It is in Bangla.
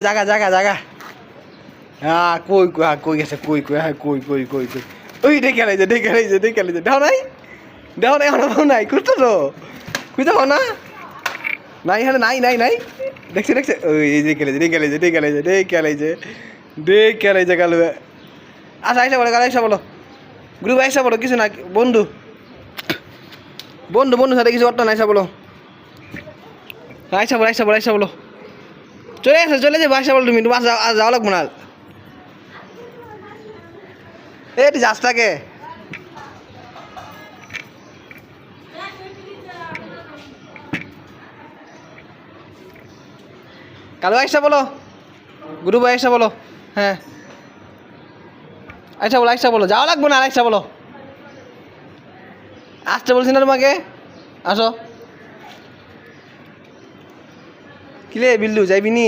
জাগা জাগা জাগা হ্যাঁ কই কই কই গেছে কই কই হ্যাঁ কই কই কই কই ওই ডেকে লাইছে ডেকে লাইছে ডেকে লাইছে দাও নাই আমার নাই করতো তো খুঁজে পাও না নাই এখানে নাই নাই নাই দেখছি দেখছি ওই ডেকে লাইছে ডেকে লাইছে ডেকে লাইছে ডেকে লাইছে ডেকে লাইছে গেল আচ্ছা আইসা বলো আইসা বলো গ্রুপ আইসা বলো কিছু না বন্ধু বন্ধু বন্ধু সাথে কিছু করতো না আইসা বলো আইসা বলো আইসা বলো আইসা বলো চলে আসো চলে যাবো আইসা বলো তুমি তোমার যাওয়া লাগবো না এটি যাস থাকে কালো আইসা বলো গ্রুপ আইসা বলো হ্যাঁ আইসা বলো যাওয়া লাগবো না আইসা বলো আসতে বলছি না তোমাকে আসো কিলে বিল্লু যাইবি নি